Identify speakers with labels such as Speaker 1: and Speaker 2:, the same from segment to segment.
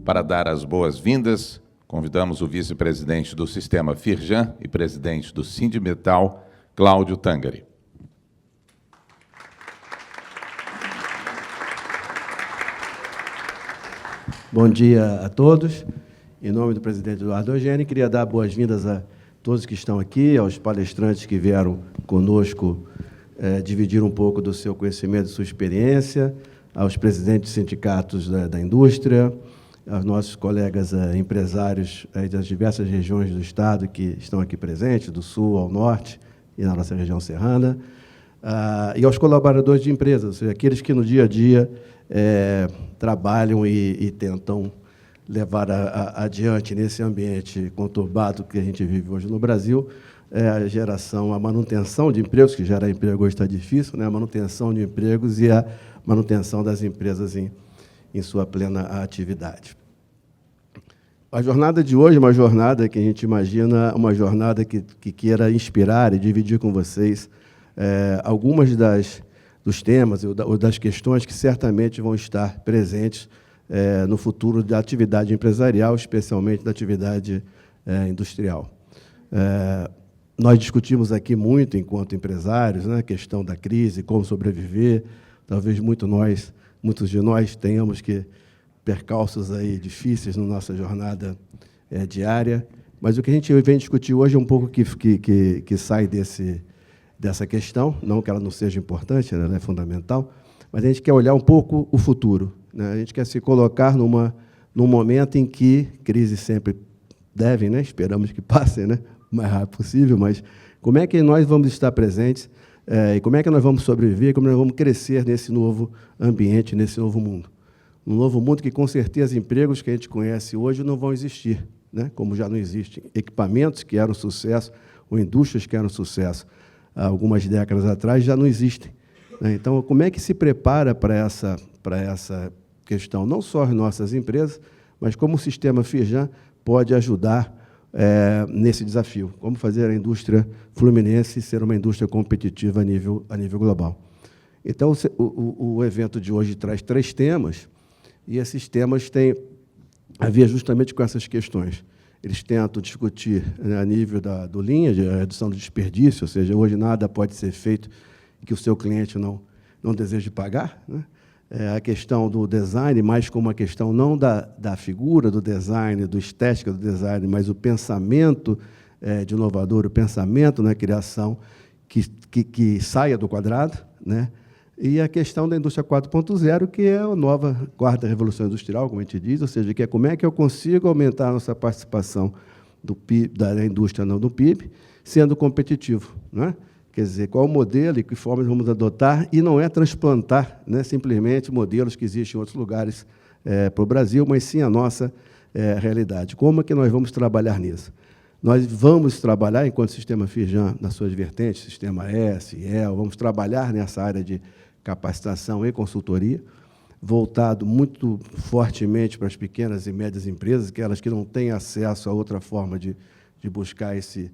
Speaker 1: Para dar as boas-vindas, convidamos o vice-presidente do Sistema Firjan e presidente do Sindimetal, Cláudio Tangari.
Speaker 2: Bom dia a todos. Em nome do presidente Eduardo Eugênio, queria dar boas-vindas a todos que estão aqui, aos palestrantes que vieram conosco dividir um pouco do seu conhecimento, de sua experiência, aos presidentes de sindicatos da indústria, aos nossos colegas empresários das diversas regiões do Estado que estão aqui presentes, do Sul ao Norte e na nossa região serrana, e aos colaboradores de empresas, ou seja, aqueles que no dia a dia trabalham e tentam levar adiante, nesse ambiente conturbado que a gente vive hoje no Brasil, a geração, a manutenção de empregos, que gerar emprego hoje está difícil, né? A manutenção de empregos e a manutenção das empresas em sua plena atividade. A jornada de hoje é uma jornada que a gente imagina, uma jornada que queira inspirar e dividir com vocês algumas dos temas ou das questões que certamente vão estar presentes no futuro da atividade empresarial, especialmente da atividade industrial. Nós discutimos aqui muito, enquanto empresários, né, a questão da crise, como sobreviver. Talvez muitos de nós tenhamos percalços aí difíceis na nossa jornada diária, mas o que a gente vem discutir hoje é um pouco que sai dessa questão, não que ela não seja importante, ela é fundamental, mas a gente quer olhar um pouco o futuro, né? A gente quer se colocar num momento em que crises sempre devem, né? Esperamos que passem, né? O mais rápido possível, mas como é que nós vamos estar presentes e como é que nós vamos sobreviver, como nós vamos crescer nesse novo ambiente, nesse novo mundo. Um novo mundo que, com certeza, empregos que a gente conhece hoje não vão existir, né? Como já não existem equipamentos que eram sucesso, ou indústrias que eram sucesso há algumas décadas atrás, já não existem, né? Então, como é que se prepara para essa questão? Não só as nossas empresas, mas como o sistema Firjan pode ajudar nesse desafio. Como fazer a indústria fluminense ser uma indústria competitiva a nível global. Então, o evento de hoje traz 3 temas, e esses temas têm a ver justamente com essas questões. Eles tentam discutir, né, a nível do linha de redução do desperdício, ou seja, hoje nada pode ser feito que o seu cliente não deseje pagar, né? A questão do design, mais como uma questão não da figura do design, do estética do design, mas o pensamento de inovador, o pensamento na criação que saia do quadrado, né? E a questão da indústria 4.0, que é a nova quarta revolução industrial, como a gente diz, ou seja, que é como é que eu consigo aumentar a nossa participação do PIB, da indústria não do PIB, sendo competitivo, né? Quer dizer, qual o modelo e que formas vamos adotar, e não é transplantar, né, simplesmente modelos que existem em outros lugares para o Brasil, mas sim a nossa realidade. Como é que nós vamos trabalhar nisso? Nós vamos trabalhar, enquanto sistema Firjan, nas suas vertentes, sistema S, EL, vamos trabalhar nessa área de capacitação e consultoria, voltado muito fortemente para as pequenas e médias empresas, aquelas que não têm acesso a outra forma de buscar esse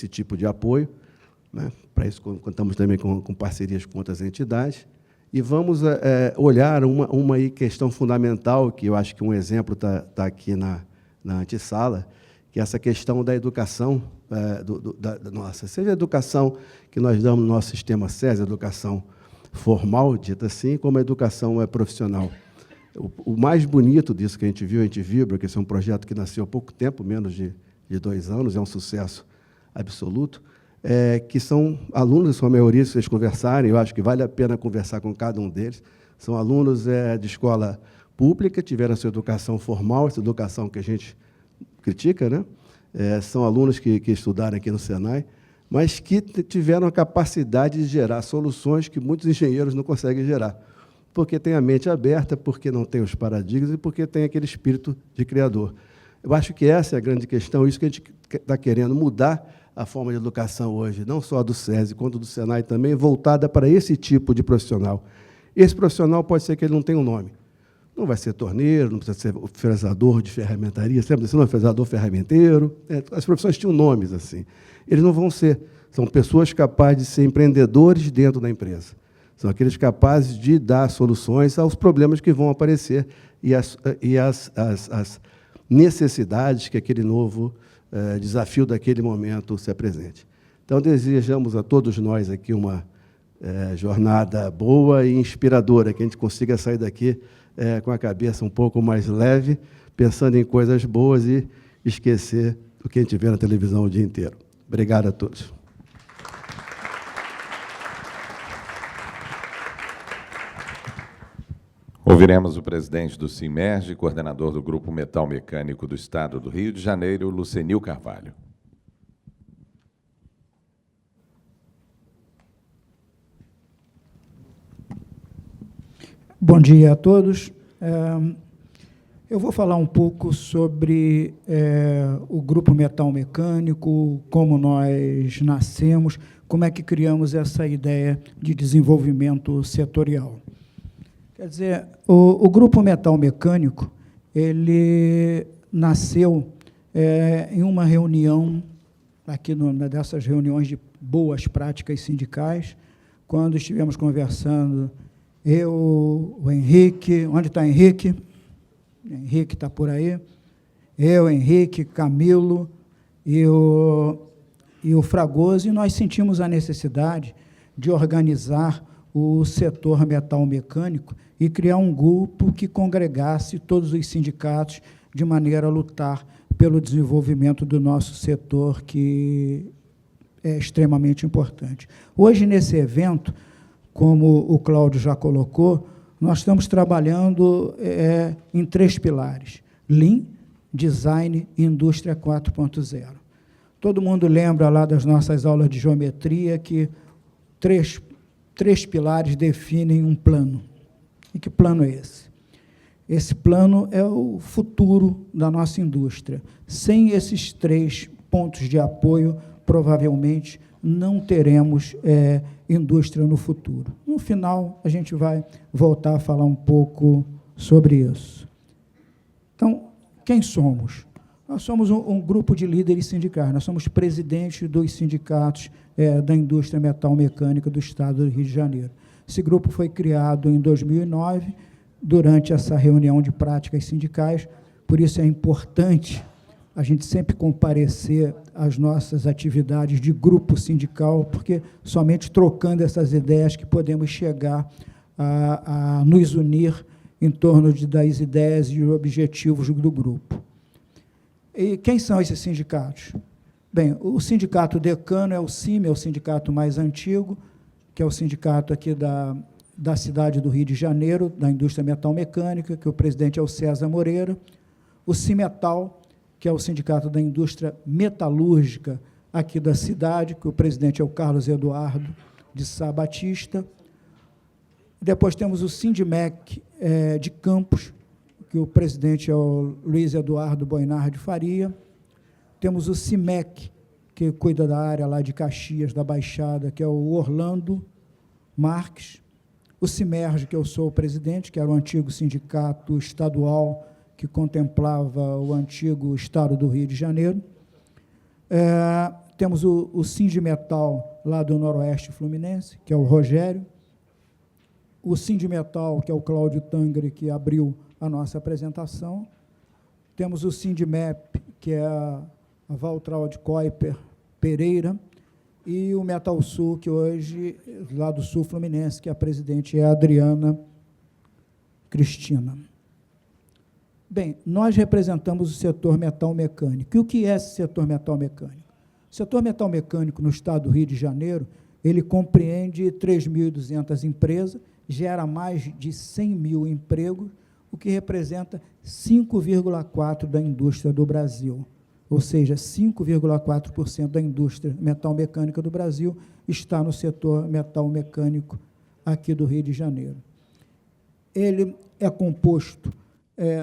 Speaker 2: tipo de apoio, né? Para isso, contamos também com parcerias com outras entidades. E vamos olhar uma questão fundamental, que eu acho que um exemplo está aqui na antessala, que é essa questão da educação da nossa, seja a educação que nós damos no nosso sistema SES, a educação formal, dita assim, como a educação profissional. O mais bonito disso que a gente vibra, que esse é um projeto que nasceu há pouco tempo, menos de 2 anos, é um sucesso absoluto, que são alunos, sua maioria, se vocês conversarem, eu acho que vale a pena conversar com cada um deles, são alunos de escola pública, tiveram a sua educação formal, essa educação que a gente critica, né? São alunos que estudaram aqui no Senai, mas que tiveram a capacidade de gerar soluções que muitos engenheiros não conseguem gerar, porque tem a mente aberta, porque não tem os paradigmas e porque tem aquele espírito de criador. Eu acho que essa é a grande questão, isso que a gente está querendo mudar a forma de educação hoje, não só do SESI, quanto do Senai também, voltada para esse tipo de profissional. Esse profissional pode ser que ele não tenha um nome. Não vai ser torneiro, não precisa ser fresador de ferramentaria, sempre não é fresador ferramenteiro. As profissões tinham nomes assim. Eles não vão ser. São pessoas capazes de ser empreendedores dentro da empresa. São aqueles capazes de dar soluções aos problemas que vão aparecer e as necessidades que aquele novo desafio daquele momento se apresente. Então, desejamos a todos nós aqui uma jornada boa e inspiradora, que a gente consiga sair daqui com a cabeça um pouco mais leve, pensando em coisas boas e esquecer do que a gente vê na televisão o dia inteiro. Obrigado a todos.
Speaker 1: Ouviremos o presidente do Cimerge, coordenador do Grupo Metal Mecânico do Estado do Rio de Janeiro, Lucenil Carvalho.
Speaker 3: Bom dia a todos. Eu vou falar um pouco sobre o Grupo Metal Mecânico, como nós nascemos, como é que criamos essa ideia de desenvolvimento setorial. Quer dizer, o Grupo Metal Mecânico, ele nasceu em uma reunião, aqui numa dessas reuniões de boas práticas sindicais, quando estivemos conversando, eu, o Henrique, onde está Henrique? Henrique está por aí. Eu, Henrique, Camilo e o Fragoso, e nós sentimos a necessidade de organizar o setor metal mecânico e criar um grupo que congregasse todos os sindicatos de maneira a lutar pelo desenvolvimento do nosso setor, que é extremamente importante. Hoje, nesse evento, como o Cláudio já colocou, nós estamos trabalhando em 3 pilares: Lean, Design e Indústria 4.0. Todo mundo lembra lá das nossas aulas de geometria que três pilares definem um plano. E que plano é esse? Esse plano é o futuro da nossa indústria. Sem esses 3 pontos de apoio, provavelmente não teremos indústria no futuro. No final, a gente vai voltar a falar um pouco sobre isso. Então, quem somos? Nós somos um grupo de líderes sindicais, nós somos presidentes dos sindicatos da indústria metal mecânica do Estado do Rio de Janeiro. Esse grupo foi criado em 2009, durante essa reunião de práticas sindicais, por isso é importante a gente sempre comparecer às nossas atividades de grupo sindical, porque somente trocando essas ideias que podemos chegar a nos unir em torno das ideias e objetivos do grupo. E quem são esses sindicatos? Bem, o sindicato decano é o CIME, é o sindicato mais antigo, que é o sindicato aqui da cidade do Rio de Janeiro, da indústria metal mecânica, que o presidente é o César Moreira. O CIMETAL, que é o sindicato da indústria metalúrgica aqui da cidade, que o presidente é o Carlos Eduardo de Sá Batista. Depois temos o Sindimec de Campos, que o presidente é o Luiz Eduardo Boinar de Faria. Temos o CIMEC, que cuida da área lá de Caxias, da Baixada, que é o Orlando Marques. O Cimerge, que eu sou o presidente, que era o antigo sindicato estadual que contemplava o antigo estado do Rio de Janeiro. Temos o Sindimetal, lá do Noroeste Fluminense, que é o Rogério. O Sindimetal, que é o Cláudio Tangre, que abriu a nossa apresentação. Temos o Sindimep, que é a Valtraud Kuiper Pereira, e o Metal Sul, que hoje, lá do Sul Fluminense, que a presidente é a Adriana Cristina. Bem, nós representamos o setor metal mecânico. E o que é esse setor metal mecânico? O setor metal mecânico no estado do Rio de Janeiro, ele compreende 3.200 empresas, gera mais de 100 mil empregos, o que representa 5,4% da indústria do Brasil. Ou seja, 5,4% da indústria metal mecânica do Brasil está no setor metal mecânico aqui do Rio de Janeiro. Ele é composto,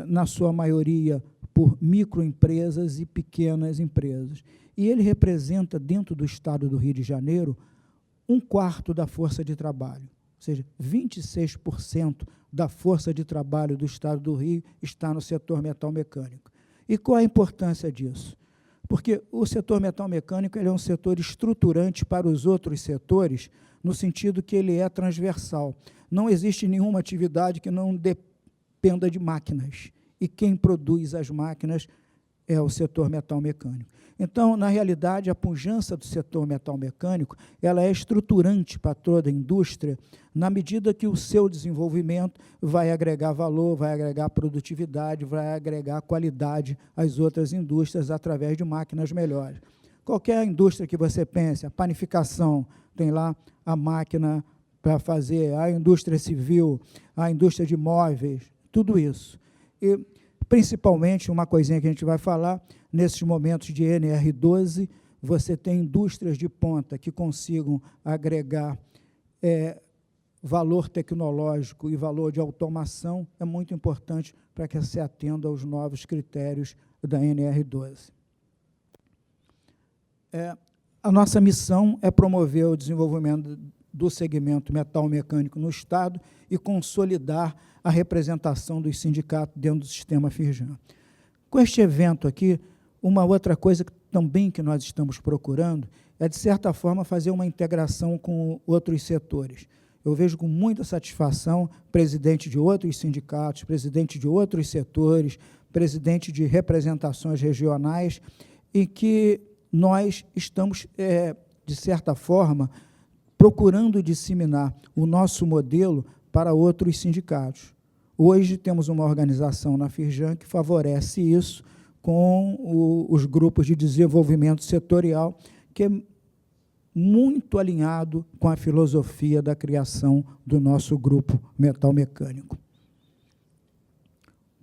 Speaker 3: na sua maioria, por microempresas e pequenas empresas. E ele representa, dentro do estado do Rio de Janeiro, 1/4 da força de trabalho. Ou seja, 26% da força de trabalho do estado do Rio está no setor metal mecânico. E qual a importância disso? Porque o setor metal-mecânico ele é um setor estruturante para os outros setores, no sentido que ele é transversal. Não existe nenhuma atividade que não dependa de máquinas, e quem produz as máquinas é o setor metal-mecânico. Então, na realidade, a pujança do setor metal-mecânico ela é estruturante para toda a indústria, na medida que o seu desenvolvimento vai agregar valor, vai agregar produtividade, vai agregar qualidade às outras indústrias através de máquinas melhores. Qualquer indústria que você pense, a panificação, tem lá a máquina para fazer, a indústria civil, a indústria de móveis, tudo isso. E, principalmente, uma coisinha que a gente vai falar, nesses momentos de NR12, você tem indústrias de ponta que consigam agregar valor tecnológico e valor de automação, é muito importante para que se atenda aos novos critérios da NR12. A nossa missão é promover o desenvolvimento do segmento metal-mecânico no Estado e consolidar a representação dos sindicatos dentro do sistema Firjan. Com este evento aqui, uma outra coisa também que nós estamos procurando é, de certa forma, fazer uma integração com outros setores. Eu vejo com muita satisfação presidente de outros sindicatos, presidente de outros setores, presidente de representações regionais, e que nós estamos, de certa forma, procurando disseminar o nosso modelo para outros sindicatos. Hoje temos uma organização na Firjan que favorece isso com os grupos de desenvolvimento setorial, que é muito alinhado com a filosofia da criação do nosso grupo metal-mecânico.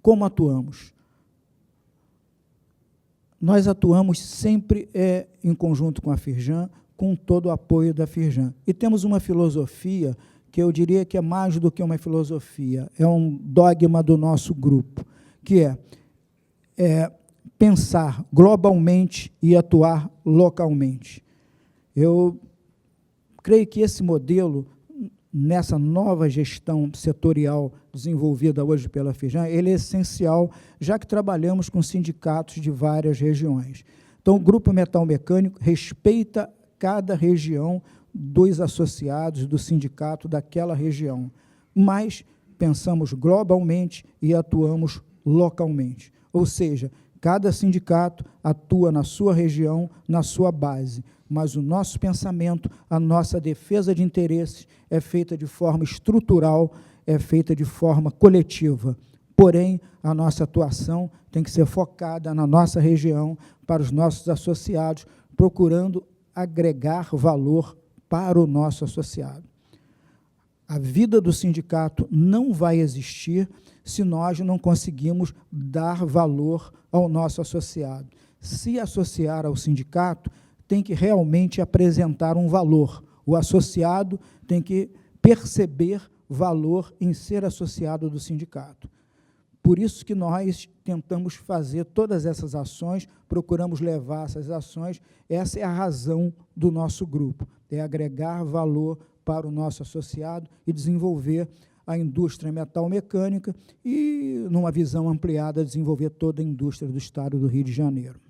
Speaker 3: Como atuamos? Nós atuamos sempre em conjunto com a Firjan, com todo o apoio da Firjan. E temos uma filosofia que eu diria que é mais do que uma filosofia, é um dogma do nosso grupo, que é pensar globalmente e atuar localmente. Eu creio que esse modelo, nessa nova gestão setorial desenvolvida hoje pela Firjan, ele é essencial, já que trabalhamos com sindicatos de várias regiões. Então, o Grupo Metal Mecânico respeita cada região dos associados do sindicato daquela região, mas pensamos globalmente e atuamos localmente. Ou seja, cada sindicato atua na sua região, na sua base, mas o nosso pensamento, a nossa defesa de interesses é feita de forma estrutural, é feita de forma coletiva. Porém, a nossa atuação tem que ser focada na nossa região, para os nossos associados, procurando agregar valor para o nosso associado. A vida do sindicato não vai existir se nós não conseguimos dar valor ao nosso associado. Se associar ao sindicato, tem que realmente apresentar um valor. O associado tem que perceber valor em ser associado do sindicato. Por isso que nós tentamos fazer todas essas ações, procuramos levar essas ações, essa é a razão do nosso grupo, é agregar valor para o nosso associado e desenvolver a indústria metal-mecânica e, numa visão ampliada, desenvolver toda a indústria do Estado do Rio de Janeiro.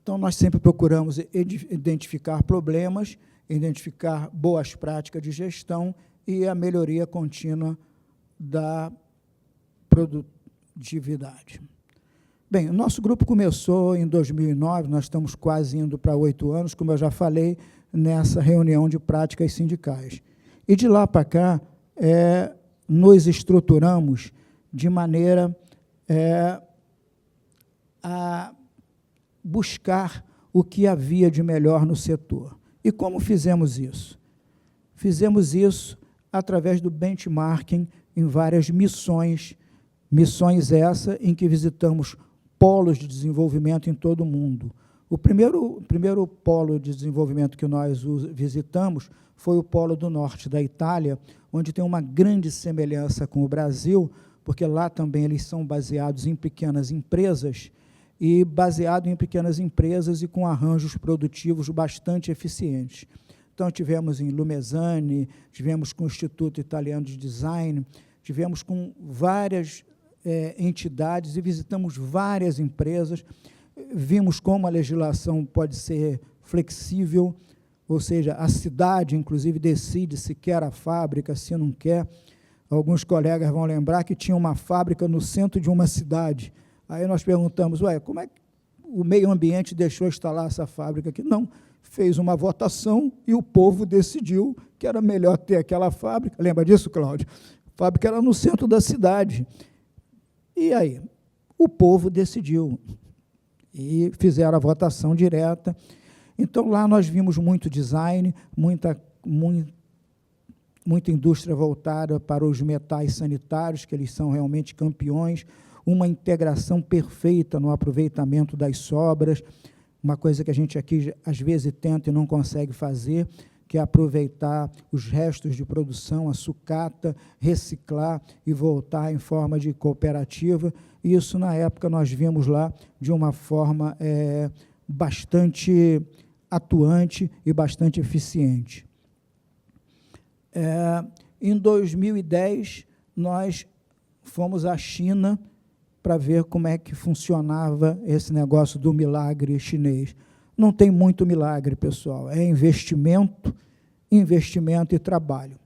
Speaker 3: Então, nós sempre procuramos identificar problemas, identificar boas práticas de gestão e a melhoria contínua da produtividade. Bem, o nosso grupo começou em 2009, nós estamos quase indo para 8 anos, como eu já falei, nessa reunião de práticas sindicais. E de lá para cá, nos estruturamos de maneira a buscar o que havia de melhor no setor. E como fizemos isso? Fizemos isso através do benchmarking em várias missões essa em que visitamos polos de desenvolvimento em todo o mundo. O primeiro polo de desenvolvimento que nós visitamos foi o polo do norte da Itália, onde tem uma grande semelhança com o Brasil, porque lá também eles são baseados em pequenas empresas, e baseado em pequenas empresas e com arranjos produtivos bastante eficientes. Então, tivemos em Lumezzane, tivemos com o Instituto Italiano de Design, tivemos com várias entidades e visitamos várias empresas, vimos como a legislação pode ser flexível, ou seja, a cidade, inclusive, decide se quer a fábrica, se não quer. Alguns colegas vão lembrar que tinha uma fábrica no centro de uma cidade. Aí nós perguntamos, como é que o meio ambiente deixou instalar essa fábrica aqui? Não, fez uma votação e o povo decidiu que era melhor ter aquela fábrica. Lembra disso, Cláudio? A fábrica era no centro da cidade. E aí? O povo decidiu. E fizeram a votação direta. Então, lá nós vimos muito design, muita indústria voltada para os metais sanitários, que eles são realmente campeões, uma integração perfeita no aproveitamento das sobras, uma coisa que a gente aqui, às vezes, tenta e não consegue fazer, que é aproveitar os restos de produção, a sucata, reciclar e voltar em forma de cooperativa. Isso, na época, nós vimos lá de uma forma bastante atuante e bastante eficiente. Em 2010, nós fomos à China para ver como é que funcionava esse negócio do milagre chinês. Não tem muito milagre, pessoal, é investimento e trabalho.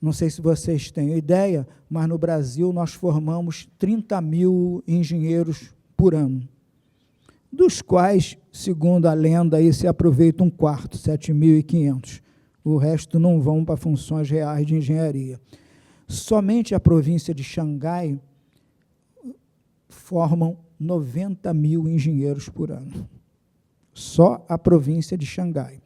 Speaker 3: Não sei se vocês têm ideia, mas no Brasil nós formamos 30 mil engenheiros por ano, dos quais, segundo a lenda, aí se aproveita um quarto, 7.500. O resto não vão para funções reais de engenharia. Somente a província de Xangai formam 90 mil engenheiros por ano. Só a província de Xangai.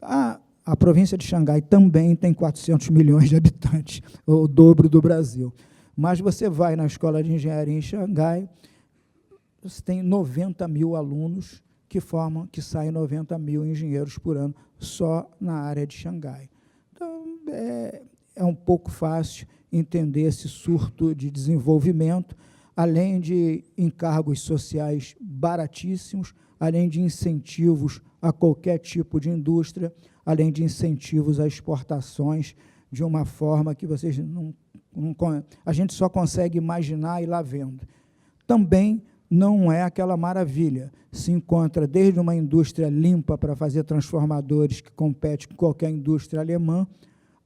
Speaker 3: A província de Xangai também tem 400 milhões de habitantes, o dobro do Brasil. Mas você vai na escola de engenharia em Xangai, você tem 90 mil alunos que saem 90 mil engenheiros por ano, só na área de Xangai. Então, é um pouco fácil entender esse surto de desenvolvimento, além de encargos sociais baratíssimos, além de incentivos a qualquer tipo de indústria, além de incentivos a exportações, de uma forma que vocês a gente só consegue imaginar e ir lá vendo. Também não é aquela maravilha. Se encontra desde uma indústria limpa para fazer transformadores que compete com qualquer indústria alemã,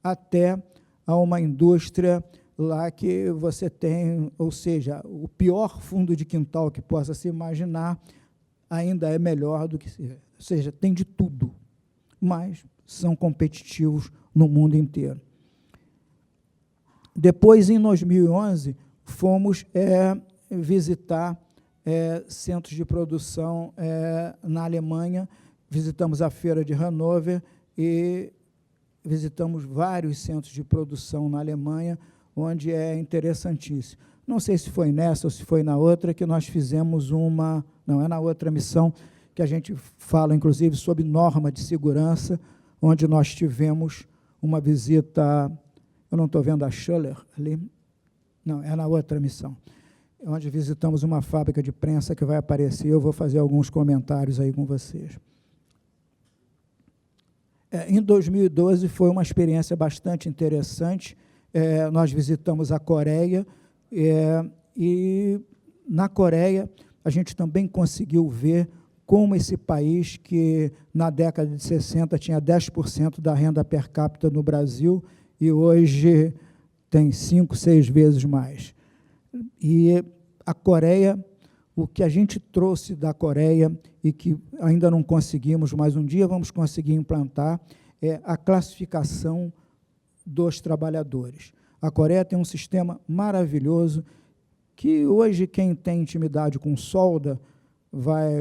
Speaker 3: até a uma indústria lá que você tem, ou seja, o pior fundo de quintal que possa se imaginar, ainda é melhor do que... Ou seja, tem de tudo, mas são competitivos no mundo inteiro. Depois, em 2011, fomos visitar centros de produção na Alemanha, visitamos a feira de Hannover e visitamos vários centros de produção na Alemanha, onde é interessantíssimo. Não sei se foi nessa ou se foi na outra, que nós fizemos uma... Não, é na outra missão, que a gente fala, inclusive, sobre norma de segurança, onde nós tivemos uma visita... Eu não estou vendo a Schuller ali. Não, é na outra missão. Onde visitamos uma fábrica de prensa que vai aparecer, eu vou fazer alguns comentários aí com vocês. Em 2012, foi uma experiência bastante interessante. Nós visitamos a Coreia, e na Coreia a gente também conseguiu ver como esse país, que na década de 60 tinha 10% da renda per capita no Brasil, e hoje tem 5, 6 vezes mais. E a Coreia, o que a gente trouxe da Coreia e que ainda não conseguimos, mas um dia vamos conseguir implantar, é a classificação dos trabalhadores. A Coreia tem um sistema maravilhoso que hoje quem tem intimidade com solda vai...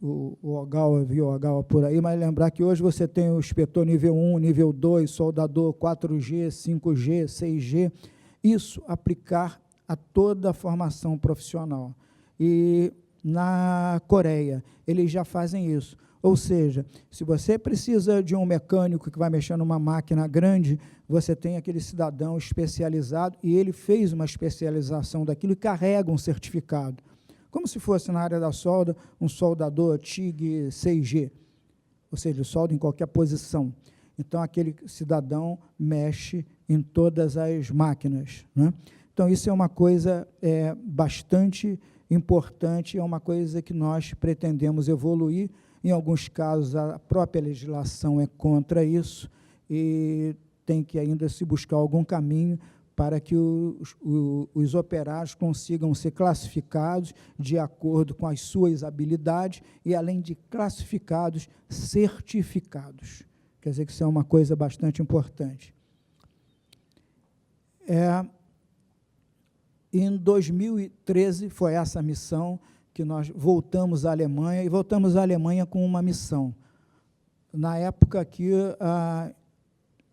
Speaker 3: O Ogawa, viu o Ogawa por aí, mas lembrar que hoje você tem o inspetor nível 1, nível 2, soldador 4G, 5G, 6G, isso aplicar a toda a formação profissional. E na Coreia, eles já fazem isso. Ou seja, se você precisa de um mecânico que vai mexer numa máquina grande, você tem aquele cidadão especializado e ele fez uma especialização daquilo e carrega um certificado. Como se fosse na área da solda, um soldador TIG 6G, ou seja, solda em qualquer posição. Então, aquele cidadão mexe em todas as máquinas, né? Então, isso é uma coisa bastante importante, é uma coisa que nós pretendemos evoluir. Em alguns casos, a própria legislação é contra isso, e tem que ainda se buscar algum caminho para que os operários consigam ser classificados de acordo com as suas habilidades e, além de classificados, certificados. Quer dizer que isso é uma coisa bastante importante. Em 2013, foi essa missão que nós voltamos à Alemanha, e voltamos à Alemanha com uma missão. Na época que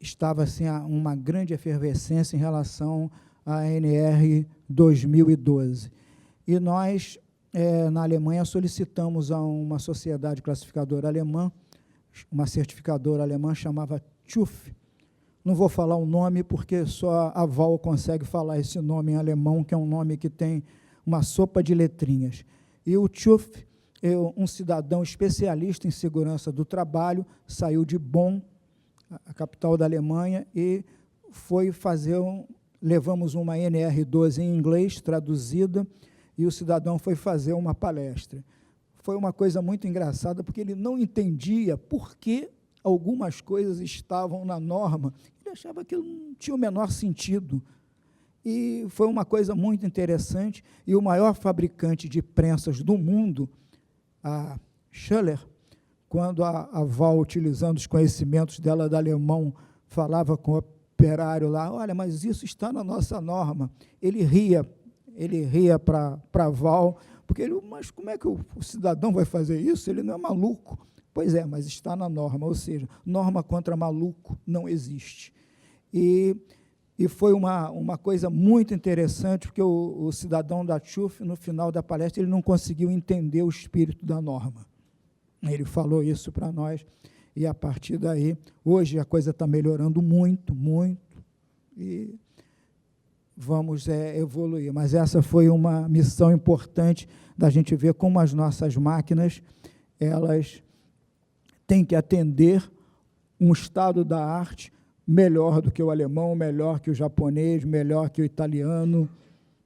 Speaker 3: estava assim, uma grande efervescência em relação à NR 2012. E nós, na Alemanha, solicitamos a uma sociedade classificadora alemã, uma certificadora alemã, chamava TÜV. Não vou falar o nome, porque só a Val consegue falar esse nome em alemão, que é um nome que tem uma sopa de letrinhas. E o TÜV é um cidadão especialista em segurança do trabalho, saiu de Bonn, a capital da Alemanha, e foi fazer levamos uma NR12 em inglês, traduzida, e o cidadão foi fazer uma palestra. Foi uma coisa muito engraçada, porque ele não entendia por que algumas coisas estavam na norma, ele achava que não tinha o menor sentido. E foi uma coisa muito interessante, e o maior fabricante de prensas do mundo, a Schuller, quando a Val, utilizando os conhecimentos dela do alemão, falava com o operário lá, olha, mas isso está na nossa norma. Ele ria para a Val, porque mas como é que o cidadão vai fazer isso? Ele não é maluco. Pois é, mas está na norma, ou seja, norma contra maluco não existe. E foi uma coisa muito interessante, porque o cidadão da TÜV, no final da palestra, ele não conseguiu entender o espírito da norma. Ele falou isso para nós, e a partir daí, hoje a coisa está melhorando muito, muito, e vamos evoluir. Mas essa foi uma missão importante da gente ver como as nossas máquinas, elas têm que atender um estado da arte melhor do que o alemão, melhor que o japonês, melhor que o italiano,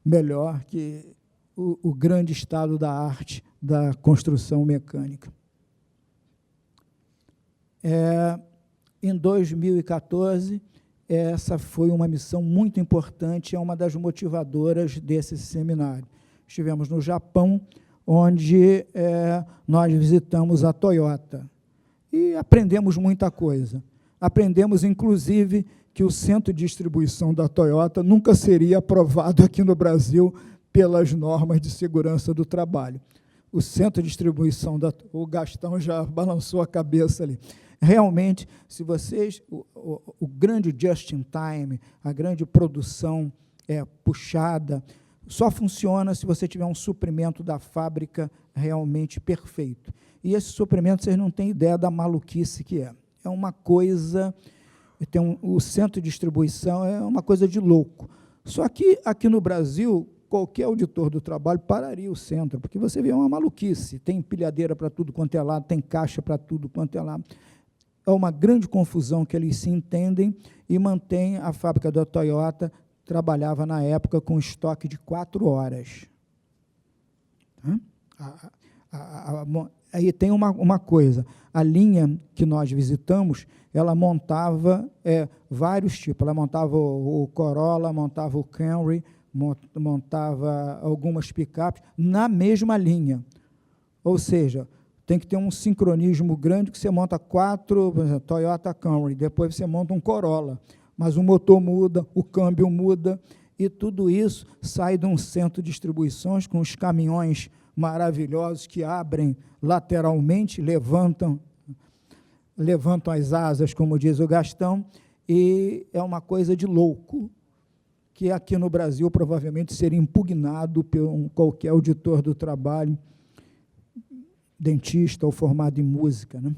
Speaker 3: melhor que o grande estado da arte da construção mecânica. Em 2014, essa foi uma missão muito importante, é uma das motivadoras desse seminário. Estivemos no Japão, onde nós visitamos a Toyota, e aprendemos muita coisa. Aprendemos, inclusive, que o centro de distribuição da Toyota nunca seria aprovado aqui no Brasil pelas normas de segurança do trabalho. O centro de distribuição o Gastão já balançou a cabeça ali. Realmente, se vocês, o grande just-in-time, a grande produção puxada, só funciona se você tiver um suprimento da fábrica realmente perfeito. E esse suprimento, vocês não têm ideia da maluquice que é. É uma coisa, o centro de distribuição é uma coisa de louco. Só que, aqui no Brasil, qualquer auditor do trabalho pararia o centro, porque você vê uma maluquice, tem empilhadeira para tudo quanto é lado, tem caixa para tudo quanto é lado. É uma grande confusão que eles se entendem e mantém a fábrica da Toyota, trabalhava na época com estoque de 4 horas. Aí tem uma coisa, a linha que nós visitamos, ela montava vários tipos, ela montava o Corolla, montava o Camry, montava algumas picapes na mesma linha, ou seja, tem que ter um sincronismo grande, que você monta 4, por exemplo, Toyota Camry, depois você monta um Corolla, mas o motor muda, o câmbio muda, e tudo isso sai de um centro de distribuições com os caminhões maravilhosos que abrem lateralmente, levantam as asas, como diz o Gastão, e é uma coisa de louco, que aqui no Brasil provavelmente seria impugnado por qualquer auditor do trabalho, dentista ou formado em música, né?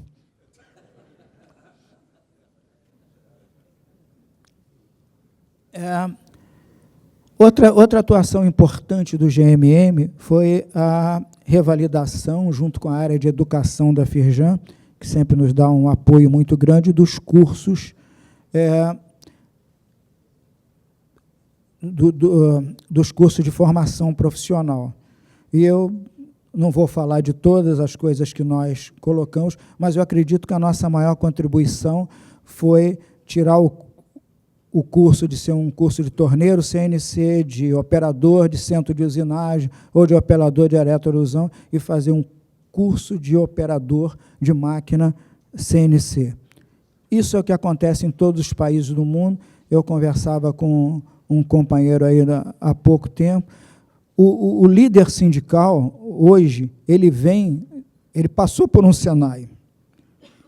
Speaker 3: Outra atuação importante do GMM foi a revalidação, junto com a área de educação da Firjan, que sempre nos dá um apoio muito grande, dos cursos dos cursos de formação profissional. E eu não vou falar de todas as coisas que nós colocamos, mas eu acredito que a nossa maior contribuição foi tirar o curso de ser um curso de torneiro CNC, de operador de centro de usinagem ou de operador de eletroerosão e fazer um curso de operador de máquina CNC. Isso é o que acontece em todos os países do mundo. Eu conversava com um companheiro aí há pouco tempo. O líder sindical, hoje, ele passou por um Senai.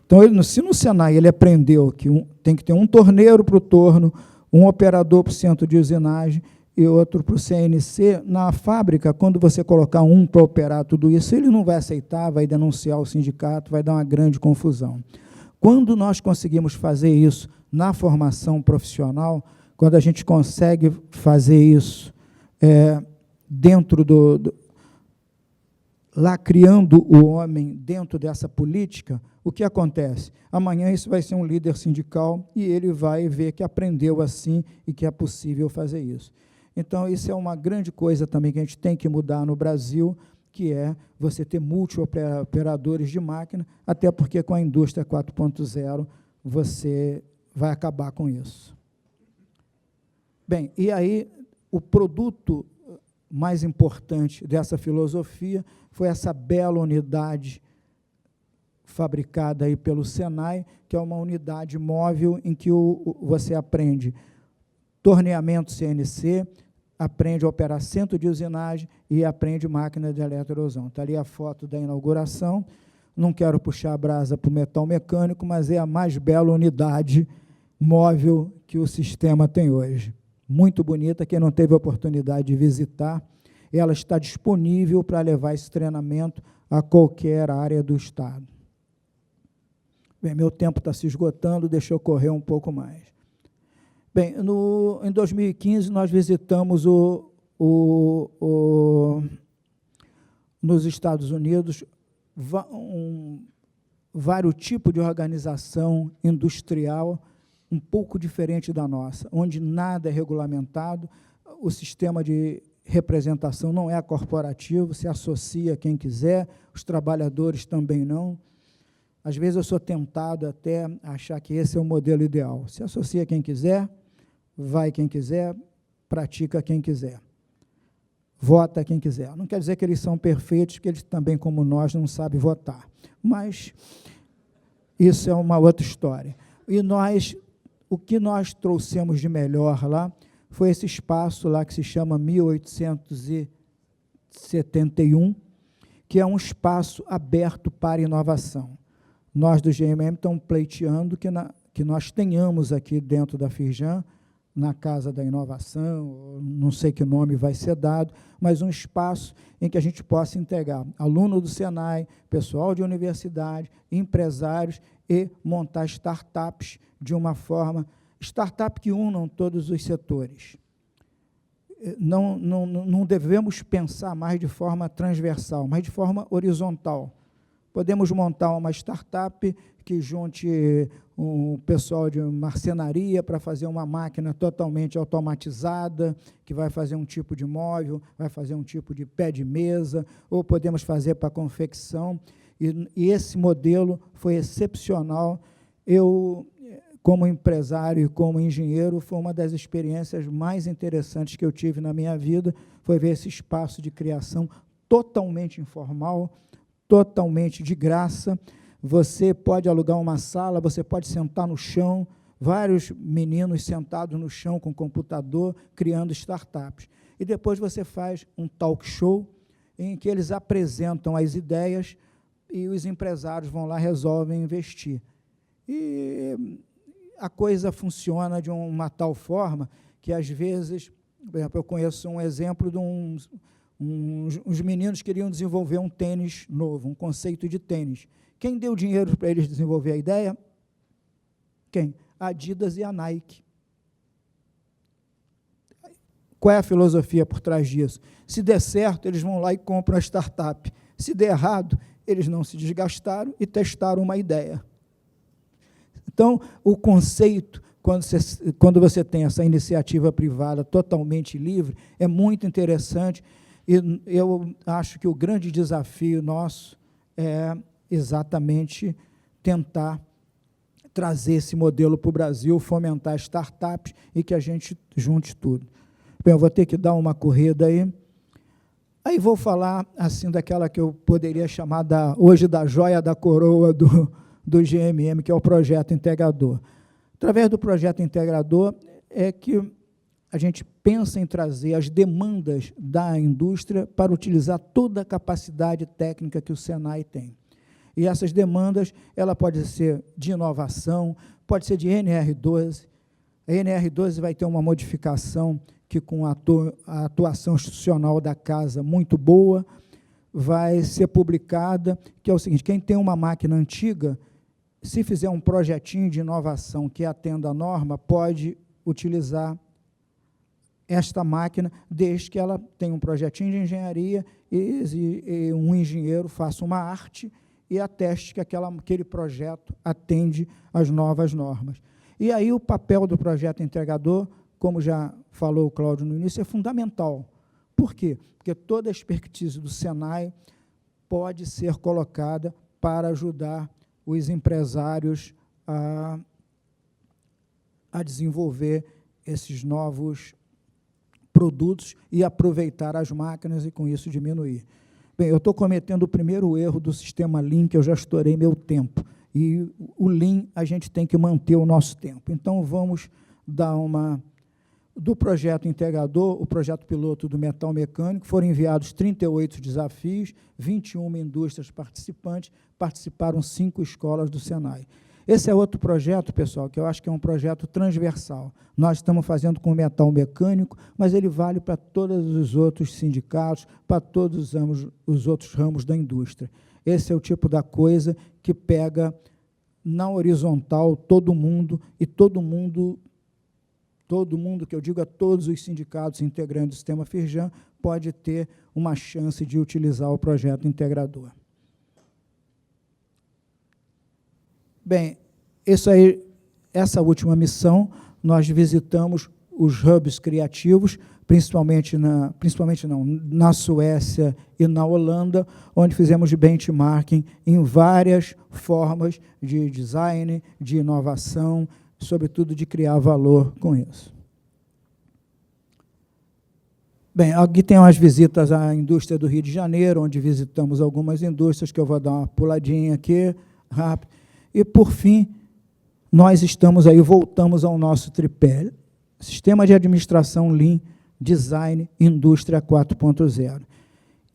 Speaker 3: Então, se no Senai ele aprendeu que tem que ter um torneiro para o torno, um operador para o centro de usinagem e outro para o CNC, na fábrica, quando você colocar um para operar tudo isso, ele não vai aceitar, vai denunciar o sindicato, vai dar uma grande confusão. Quando nós conseguimos fazer isso na formação profissional, quando a gente consegue fazer isso dentro lá criando o homem dentro dessa política, o que acontece? Amanhã isso vai ser um líder sindical e ele vai ver que aprendeu assim e que é possível fazer isso. Então, isso é uma grande coisa também que a gente tem que mudar no Brasil, que é você ter multioperadores de máquina, até porque com a indústria 4.0 você vai acabar com isso. Bem, e aí o produto mais importante dessa filosofia foi essa bela unidade fabricada aí pelo Senai, que é uma unidade móvel em que você aprende torneamento CNC, aprende a operar centro de usinagem e aprende máquina de eletroerosão. Está ali a foto da inauguração. Não quero puxar a brasa para o metal mecânico, mas é a mais bela unidade móvel que o sistema tem hoje. Muito bonita. Quem não teve a oportunidade de visitar, ela está disponível para levar esse treinamento a qualquer área do Estado. Bem, meu tempo está se esgotando, deixa eu correr um pouco mais. Bem, em 2015, nós visitamos nos Estados Unidos vários tipos de organização industrial um pouco diferente da nossa, onde nada é regulamentado, o sistema de representação não é corporativo, se associa quem quiser, os trabalhadores também não. Às vezes eu sou tentado até a achar que esse é o modelo ideal. Se associa quem quiser, vai quem quiser, pratica quem quiser, vota quem quiser. Não quer dizer que eles são perfeitos, que eles também, como nós, não sabem votar. Mas isso é uma outra história. E o que nós trouxemos de melhor lá foi esse espaço lá que se chama 1871, que é um espaço aberto para inovação. Nós do GMM estamos pleiteando que nós tenhamos aqui dentro da Firjan, na Casa da Inovação, não sei que nome vai ser dado, mas um espaço em que a gente possa integrar aluno do Senai, pessoal de universidade, empresários e montar startups de uma forma, startup que unam todos os setores. Não devemos pensar mais de forma transversal, mas de forma horizontal. Podemos montar uma startup que junte um pessoal de marcenaria para fazer uma máquina totalmente automatizada, que vai fazer um tipo de móvel, vai fazer um tipo de pé de mesa, ou podemos fazer para confecção. E esse modelo foi excepcional. Eu, como empresário e como engenheiro, foi uma das experiências mais interessantes que eu tive na minha vida, foi ver esse espaço de criação totalmente informal, totalmente de graça. Você pode alugar uma sala, você pode sentar no chão, vários meninos sentados no chão com computador, criando startups. E depois você faz um talk show, em que eles apresentam as ideias e os empresários vão lá e resolvem investir. E a coisa funciona de uma tal forma que, às vezes, por exemplo, eu conheço um exemplo de uns meninos queriam desenvolver um tênis novo, um conceito de tênis. Quem deu dinheiro para eles desenvolver a ideia? Quem? A Adidas e a Nike. Qual é a filosofia por trás disso? Se der certo, eles vão lá e compram a startup. Se der errado, eles não se desgastaram e testaram uma ideia. Então, o conceito quando você tem essa iniciativa privada totalmente livre, é muito interessante, e eu acho que o grande desafio nosso é exatamente tentar trazer esse modelo para o Brasil, fomentar startups e que a gente junte tudo. Bem, eu vou ter que dar uma corrida aí. Aí vou falar assim daquela que eu poderia chamar hoje da joia da coroa do GMM, que é o projeto integrador. Através do projeto integrador é que a gente pensa em trazer as demandas da indústria para utilizar toda a capacidade técnica que o Senai tem. E essas demandas, ela pode ser de inovação, pode ser de NR12. A NR12 vai ter uma modificação que, com a atuação institucional da casa muito boa, vai ser publicada, que é o seguinte: quem tem uma máquina antiga, se fizer um projetinho de inovação que atenda a norma, pode utilizar esta máquina, desde que ela tenha um projetinho de engenharia e um engenheiro faça uma arte e ateste que aquele projeto atende às novas normas. E aí o papel do projeto integrador, como já falou o Cláudio no início, é fundamental. Por quê? Porque toda a expertise do Senai pode ser colocada para ajudar os empresários a desenvolver esses novos produtos e aproveitar as máquinas e, com isso, diminuir. Bem, eu estou cometendo o primeiro erro do sistema Lean, que eu já estourei meu tempo. E o Lean, a gente tem que manter o nosso tempo. Então, vamos dar do projeto integrador, o projeto piloto do metal mecânico, foram enviados 38 desafios, 21 indústrias participantes, participaram 5 escolas do Senai. Esse é outro projeto, pessoal, que eu acho que é um projeto transversal. Nós estamos fazendo com o metal mecânico, mas ele vale para todos os outros sindicatos, para todos os outros ramos da indústria. Esse é o tipo da coisa que pega na horizontal todo mundo, e todo mundo, que eu digo a todos os sindicatos integrantes do sistema Firjan, pode ter uma chance de utilizar o projeto integrador. Bem, essa última missão, nós visitamos os hubs criativos, principalmente na Suécia e na Holanda, onde fizemos benchmarking em várias formas de design, de inovação, sobretudo de criar valor com isso. Bem, aqui tem umas visitas à indústria do Rio de Janeiro, onde visitamos algumas indústrias, que eu vou dar uma puladinha aqui, rápido. E, por fim, nós estamos aí, voltamos ao nosso tripé: Sistema de Administração Lean, Design, Indústria 4.0.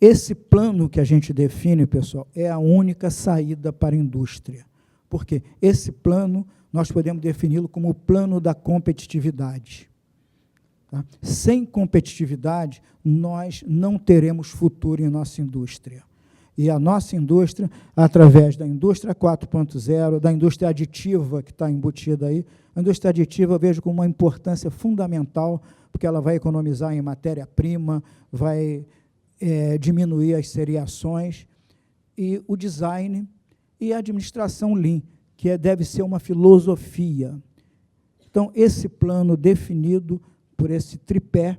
Speaker 3: Esse plano que a gente define, pessoal, é a única saída para a indústria. Porque esse plano, nós podemos defini-lo como o plano da competitividade. Tá? Sem competitividade, nós não teremos futuro em nossa indústria. E a nossa indústria, através da indústria 4.0, da indústria aditiva que está embutida aí, a indústria aditiva eu vejo como uma importância fundamental, porque ela vai economizar em matéria-prima, vai diminuir as seriações, e o design e a administração Lean, que deve ser uma filosofia. Então, esse plano definido por esse tripé,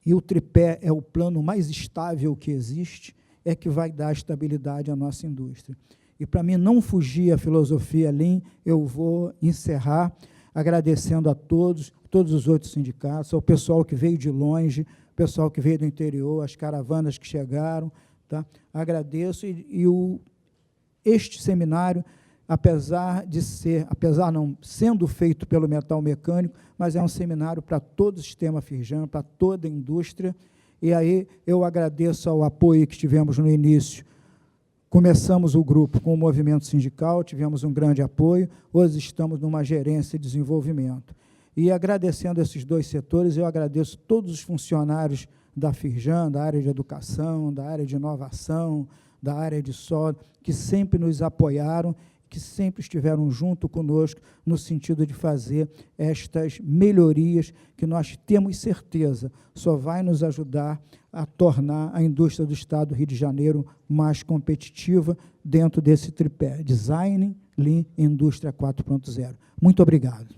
Speaker 3: e o tripé é o plano mais estável que existe, é que vai dar estabilidade à nossa indústria. E, para mim não fugir à filosofia Lean, eu vou encerrar agradecendo a todos os outros sindicatos, ao pessoal que veio de longe, pessoal que veio do interior, as caravanas que chegaram. Tá? Agradeço, este seminário, sendo feito pelo metal mecânico, mas é um seminário para todo o sistema Firjan, para toda a indústria. E aí eu agradeço ao apoio que tivemos no início. Começamos o grupo com o movimento sindical, tivemos um grande apoio, hoje estamos numa gerência de desenvolvimento. E agradecendo esses dois setores, eu agradeço todos os funcionários da Firjan, da área de educação, da área de inovação, da área de solo, que sempre nos apoiaram, que sempre estiveram junto conosco no sentido de fazer estas melhorias que nós temos certeza só vai nos ajudar a tornar a indústria do Estado do Rio de Janeiro mais competitiva dentro desse tripé: Design, Lean e Indústria 4.0. Muito obrigado.